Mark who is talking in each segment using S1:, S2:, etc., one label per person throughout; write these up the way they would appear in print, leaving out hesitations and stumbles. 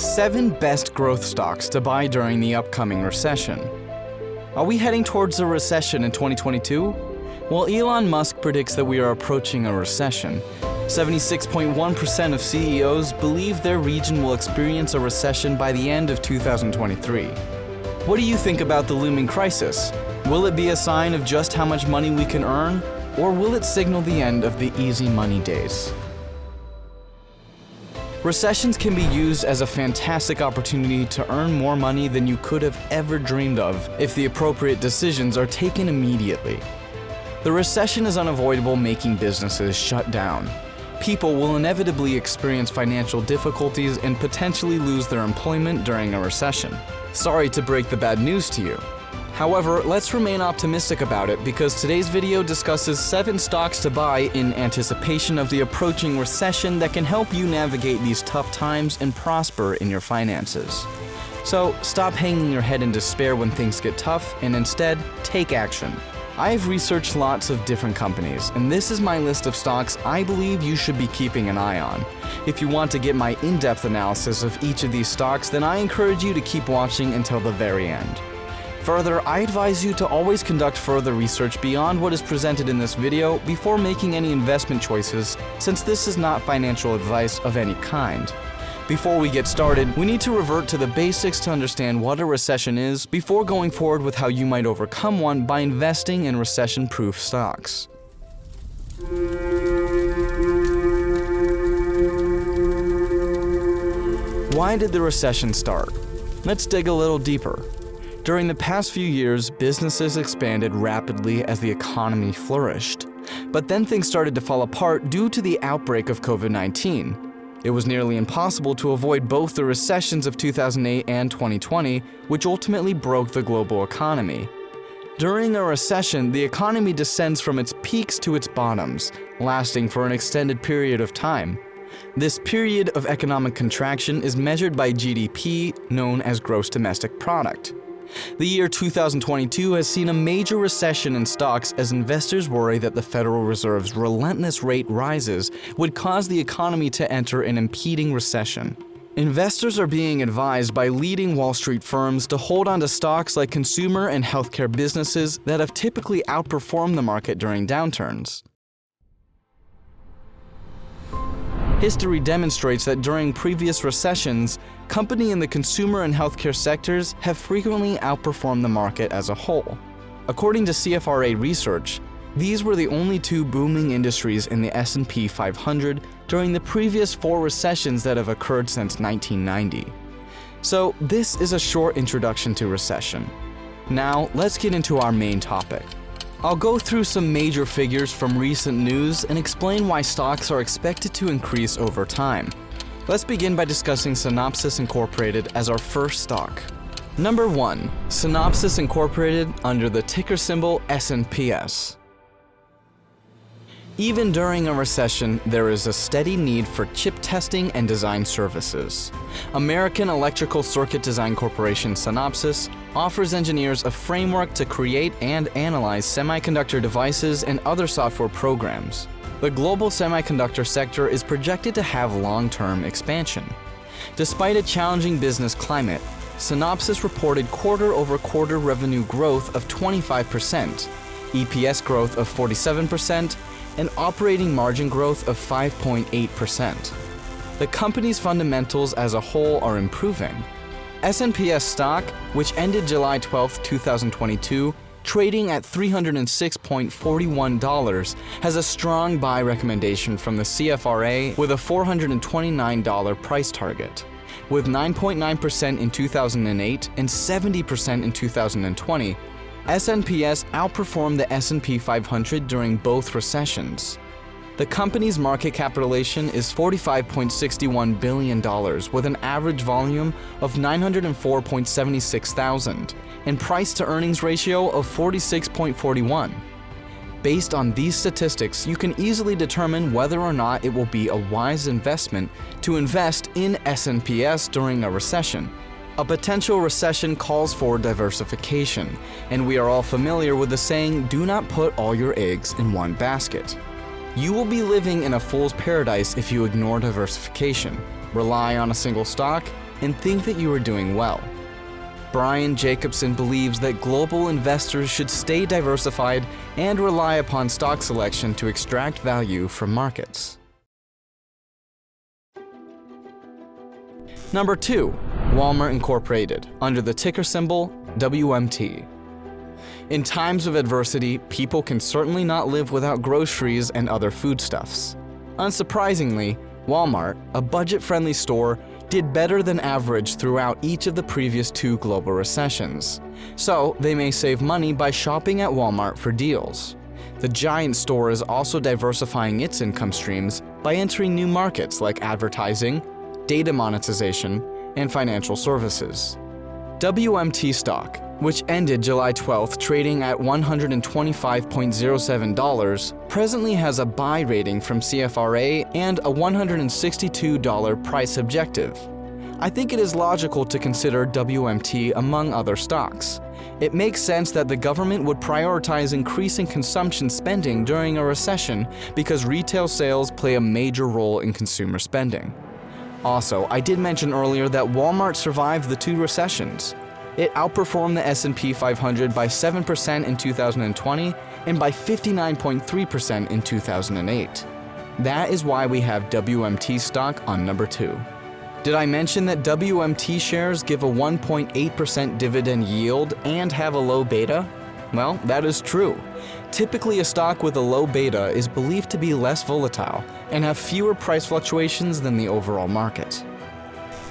S1: 7 best growth stocks to buy during the upcoming recession. Are we heading towards a recession in 2022? Well, Elon Musk predicts that we are approaching a recession. 76.1% of CEOs believe their region will experience a recession by the end of 2023. What do you think about the looming crisis? Will it be a sign of just how much money we can earn, or will it signal the end of the easy money days? Recessions can be used as a fantastic opportunity to earn more money than you could have ever dreamed of if the appropriate decisions are taken immediately. The recession is unavoidable, making businesses shut down. People will inevitably experience financial difficulties and potentially lose their employment during a recession. Sorry to break the bad news to you. However, let's remain optimistic about it because today's video discusses 7 stocks to buy in anticipation of the approaching recession that can help you navigate these tough times and prosper in your finances. So stop hanging your head in despair when things get tough and instead take action. I have researched lots of different companies, and this is my list of stocks I believe you should be keeping an eye on. If you want to get my in-depth analysis of each of these stocks, then I encourage you to keep watching until the very end. Further, I advise you to always conduct further research beyond what is presented in this video before making any investment choices, since this is not financial advice of any kind. Before we get started, we need to revert to the basics to understand what a recession is before going forward with how you might overcome one by investing in recession-proof stocks. Why did the recession start? Let's dig a little deeper. During the past few years, businesses expanded rapidly as the economy flourished. But then things started to fall apart due to the outbreak of COVID-19. It was nearly impossible to avoid both the recessions of 2008 and 2020, which ultimately broke the global economy. During a recession, the economy descends from its peaks to its bottoms, lasting for an extended period of time. This period of economic contraction is measured by GDP, known as Gross Domestic Product. The year 2022 has seen a major recession in stocks as investors worry that the Federal Reserve's relentless rate rises would cause the economy to enter an impending recession. Investors are being advised by leading Wall Street firms to hold on to stocks like consumer and healthcare businesses that have typically outperformed the market during downturns. History demonstrates that during previous recessions, companies in the consumer and healthcare sectors have frequently outperformed the market as a whole. According to CFRA research, these were the only 2 booming industries in the S&P 500 during the previous 4 recessions that have occurred since 1990. So this is a short introduction to recession. Now let's get into our main topic. I'll go through some major figures from recent news and explain why stocks are expected to increase over time. Let's begin by discussing Synopsys Incorporated as our first stock. Number 1. Synopsys Incorporated under the ticker symbol SNPS. Even during a recession, there is a steady need for chip testing and design services. American Electrical Circuit Design Corporation Synopsys offers engineers a framework to create and analyze semiconductor devices and other software programs. The global semiconductor sector is projected to have long-term expansion. Despite a challenging business climate, Synopsys reported quarter-over-quarter revenue growth of 25%, EPS growth of 47%, and operating margin growth of 5.8%. The company's fundamentals as a whole are improving. SNPS stock, which ended July 12, 2022, trading at $306.41, has a strong buy recommendation from the CFRA with a $429 price target. With 9.9% in 2008 and 70% in 2020, SNPS outperformed the S&P 500 during both recessions. The company's market capitalization is $45.61 billion with an average volume of 904.76 thousand and price-to-earnings ratio of 46.41. Based on these statistics, you can easily determine whether or not it will be a wise investment to invest in SNPS during a recession. A potential recession calls for diversification, and we are all familiar with the saying, "Do not put all your eggs in one basket." You will be living in a fool's paradise if you ignore diversification, rely on a single stock, and think that you are doing well. Brian Jacobson believes that global investors should stay diversified and rely upon stock selection to extract value from markets. Number 2. Walmart Incorporated, under the ticker symbol WMT. In times of adversity, people can certainly not live without groceries and other foodstuffs. Unsurprisingly, Walmart, a budget-friendly store, did better than average throughout each of the previous 2 global recessions. So, they may save money by shopping at Walmart for deals. The giant store is also diversifying its income streams by entering new markets like advertising, data monetization, and financial services. WMT stock, which ended July 12th trading at $125.07, presently has a buy rating from CFRA and a $162 price objective. I think it is logical to consider WMT among other stocks. It makes sense that the government would prioritize increasing consumption spending during a recession because retail sales play a major role in consumer spending. Also, I did mention earlier that Walmart survived the 2 recessions. It outperformed the S&P 500 by 7% in 2020 and by 59.3% in 2008. That is why we have WMT stock on number 2. Did I mention that WMT shares give a 1.8% dividend yield and have a low beta? Well, that is true. Typically, a stock with a low beta is believed to be less volatile and have fewer price fluctuations than the overall market.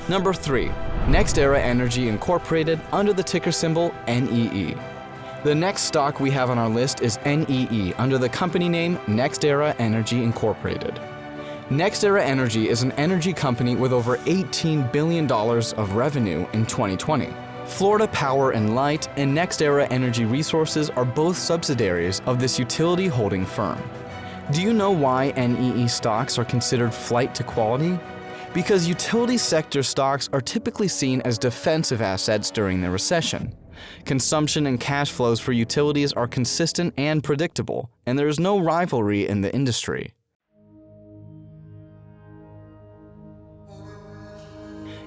S1: Number 3. NextEra Energy Incorporated, under the ticker symbol NEE. The next stock we have on our list is NEE, under the company name NextEra Energy Incorporated. NextEra Energy is an energy company with over $18 billion of revenue in 2020. Florida Power and Light and NextEra Energy Resources are both subsidiaries of this utility holding firm. Do you know why NEE stocks are considered flight to quality? Because utility sector stocks are typically seen as defensive assets during the recession. Consumption and cash flows for utilities are consistent and predictable, and there is no rivalry in the industry.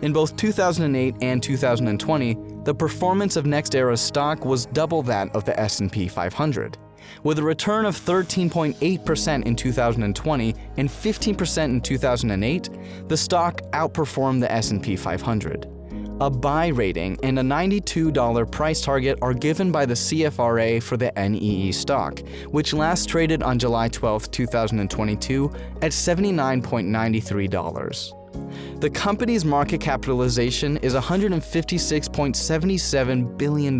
S1: In both 2008 and 2020, the performance of NextEra's stock was double that of the S&P 500. With a return of 13.8% in 2020 and 15% in 2008, the stock outperformed the S&P 500. A buy rating and a $92 price target are given by the CFRA for the NEE stock, which last traded on July 12, 2022 at $79.93. The company's market capitalization is $156.77 billion,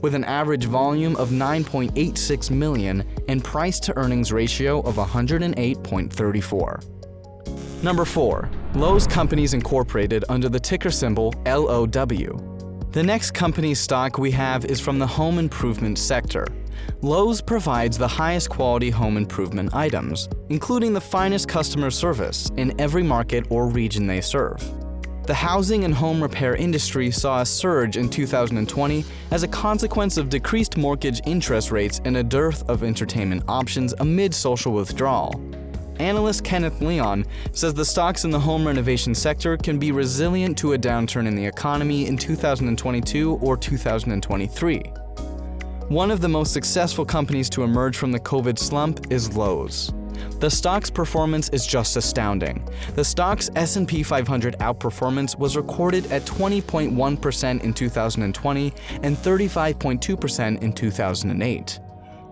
S1: with an average volume of 9.86 million and price-to-earnings ratio of 108.34. Number 4. Lowe's Companies Incorporated, under the ticker symbol LOW. The next company stock we have is from the home improvement sector. Lowe's provides the highest quality home improvement items, including the finest customer service in every market or region they serve. The housing and home repair industry saw a surge in 2020 as a consequence of decreased mortgage interest rates and a dearth of entertainment options amid social withdrawal. Analyst Kenneth Leon says the stocks in the home renovation sector can be resilient to a downturn in the economy in 2022 or 2023. One of the most successful companies to emerge from the COVID slump is Lowe's. The stock's performance is just astounding. The stock's S&P 500 outperformance was recorded at 20.1% in 2020 and 35.2% in 2008.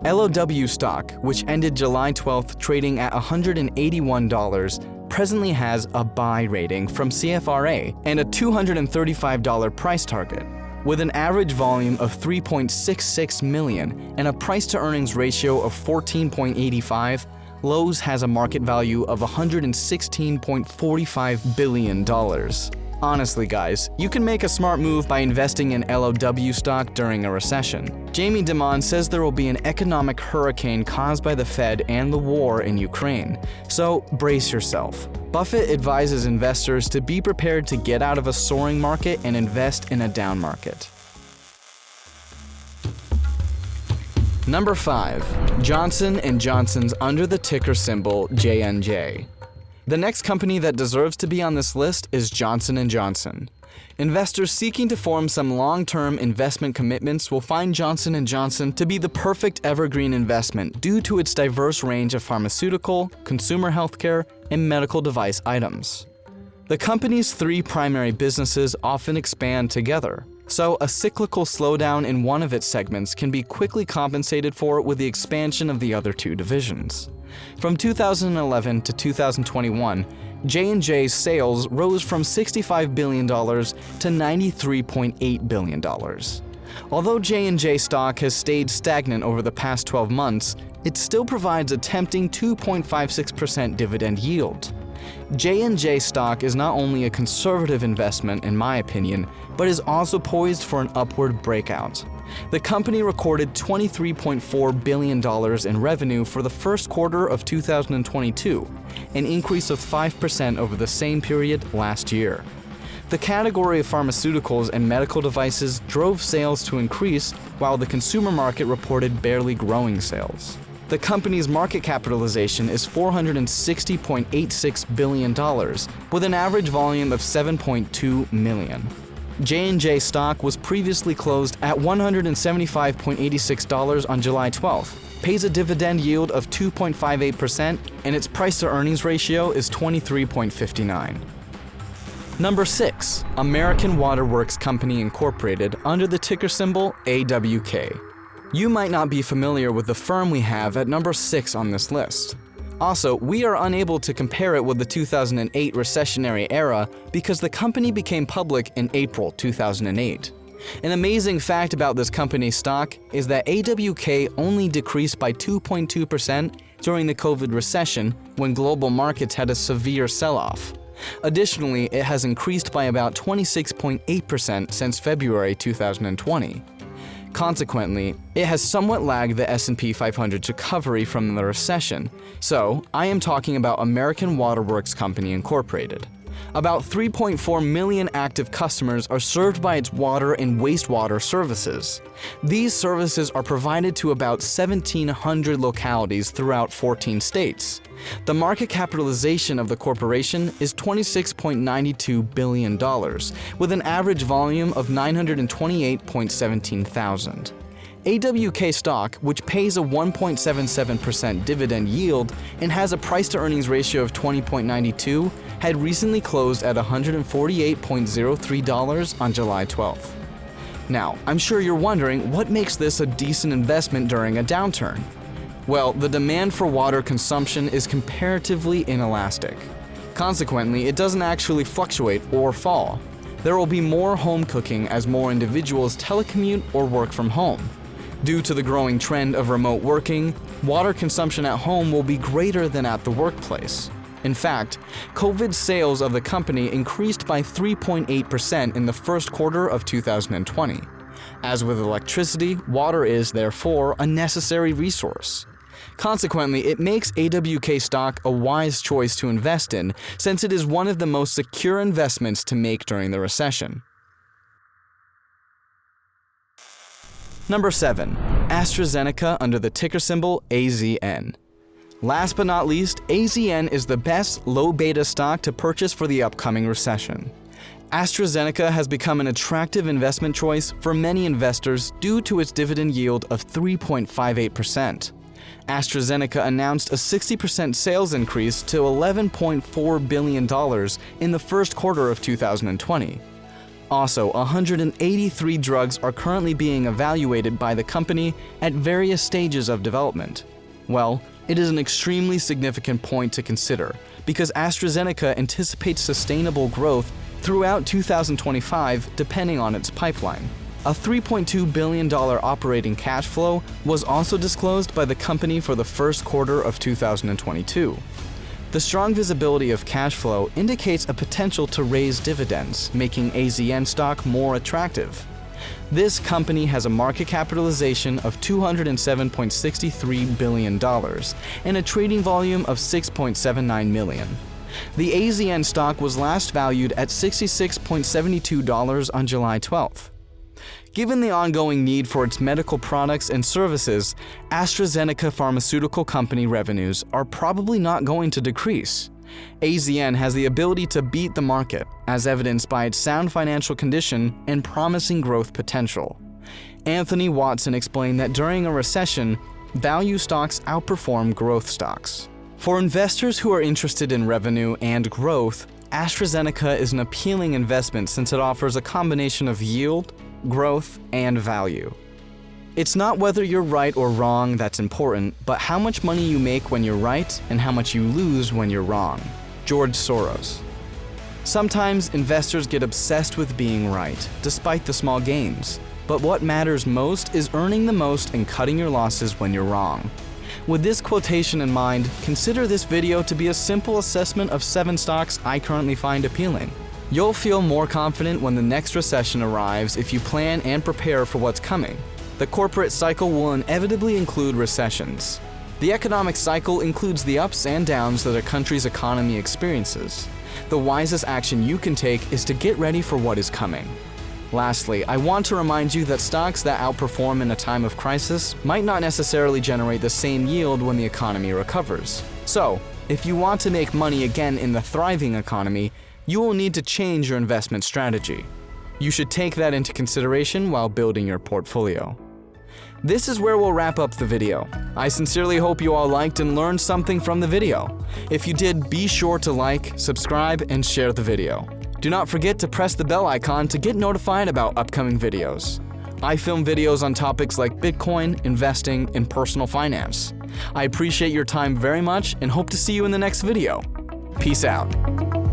S1: LOW stock, which ended July 12th trading at $181, presently has a buy rating from CFRA and a $235 price target. With an average volume of 3.66 million and a price-to-earnings ratio of 14.85, Lowe's has a market value of $116.45 billion. Honestly, guys, you can make a smart move by investing in LOW stock during a recession. Jamie Dimon says there will be an economic hurricane caused by the Fed and the war in Ukraine, so brace yourself. Buffett advises investors to be prepared to get out of a soaring market and invest in a down market. Number 5. Johnson & Johnson's, under the ticker symbol JNJ. The next company that deserves to be on this list is Johnson & Johnson. Investors seeking to form some long-term investment commitments will find Johnson & Johnson to be the perfect evergreen investment due to its diverse range of pharmaceutical, consumer healthcare, and medical device items. The company's three primary businesses often expand together, so a cyclical slowdown in one of its segments can be quickly compensated for with the expansion of the other two divisions. From 2011 to 2021, J&J's sales rose from $65 billion to $93.8 billion. Although J&J stock has stayed stagnant over the past 12 months, it still provides a tempting 2.56% dividend yield. J&J stock is not only a conservative investment in my opinion, but is also poised for an upward breakout. The company recorded $23.4 billion in revenue for the first quarter of 2022, an increase of 5% over the same period last year. The category of pharmaceuticals and medical devices drove sales to increase, while the consumer market reported barely growing sales. The company's market capitalization is $460.86 billion, with an average volume of 7.2 million. J&J stock was previously closed at $175.86 on July 12th, pays a dividend yield of 2.58%, and its price-to-earnings ratio is 23.59. Number 6. American Water Works Company Incorporated under the ticker symbol AWK. You might not be familiar with the firm we have at number 6 on this list. Also, we are unable to compare it with the 2008 recessionary era because the company became public in April 2008. An amazing fact about this company's stock is that AWK only decreased by 2.2% during the COVID recession when global markets had a severe sell-off. Additionally, it has increased by about 26.8% since February 2020. Consequently, it has somewhat lagged the S&P 500's recovery from the recession, so I am talking about American Water Works Company Incorporated. About 3.4 million active customers are served by its water and wastewater services. These services are provided to about 1,700 localities throughout 14 states. The market capitalization of the corporation is $26.92 billion, with an average volume of 928.17 thousand. AWK stock, which pays a 1.77% dividend yield and has a price-to-earnings ratio of 20.92, had recently closed at $148.03 on July 12th. Now, I'm sure you're wondering what makes this a decent investment during a downturn. Well, the demand for water consumption is comparatively inelastic. Consequently, it doesn't actually fluctuate or fall. There will be more home cooking as more individuals telecommute or work from home. Due to the growing trend of remote working, water consumption at home will be greater than at the workplace. In fact, COVID sales of the company increased by 3.8% in the first quarter of 2020. As with electricity, water is, therefore, a necessary resource. Consequently, it makes AWK stock a wise choice to invest in, since it is one of the most secure investments to make during the recession. Number 7. AstraZeneca under the ticker symbol AZN. Last but not least, AZN is the best low-beta stock to purchase for the upcoming recession. AstraZeneca has become an attractive investment choice for many investors due to its dividend yield of 3.58%. AstraZeneca announced a 60% sales increase to $11.4 billion in the first quarter of 2020. Also, 183 drugs are currently being evaluated by the company at various stages of development. Well, it is an extremely significant point to consider because AstraZeneca anticipates sustainable growth throughout 2025 depending on its pipeline. A $3.2 billion operating cash flow was also disclosed by the company for the first quarter of 2022. The strong visibility of cash flow indicates a potential to raise dividends, making AZN stock more attractive. This company has a market capitalization of $207.63 billion and a trading volume of 6.79 million. The AZN stock was last valued at $66.72 on July 12th. Given the ongoing need for its medical products and services, AstraZeneca Pharmaceutical Company revenues are probably not going to decrease. AZN has the ability to beat the market, as evidenced by its sound financial condition and promising growth potential. Anthony Watson explained that during a recession, value stocks outperform growth stocks. For investors who are interested in revenue and growth, AstraZeneca is an appealing investment since it offers a combination of yield, growth, and value. It's not whether you're right or wrong that's important, but how much money you make when you're right and how much you lose when you're wrong. George Soros. Sometimes investors get obsessed with being right, despite the small gains. But what matters most is earning the most and cutting your losses when you're wrong. With this quotation in mind, consider this video to be a simple assessment of 7 stocks I currently find appealing. You'll feel more confident when the next recession arrives if you plan and prepare for what's coming. The corporate cycle will inevitably include recessions. The economic cycle includes the ups and downs that a country's economy experiences. The wisest action you can take is to get ready for what is coming. Lastly, I want to remind you that stocks that outperform in a time of crisis might not necessarily generate the same yield when the economy recovers. So, if you want to make money again in the thriving economy, you will need to change your investment strategy. You should take that into consideration while building your portfolio. This is where we'll wrap up the video. I sincerely hope you all liked and learned something from the video. If you did, be sure to like, subscribe, and share the video. Do not forget to press the bell icon to get notified about upcoming videos. I film videos on topics like Bitcoin, investing, and personal finance. I appreciate your time very much and hope to see you in the next video. Peace out.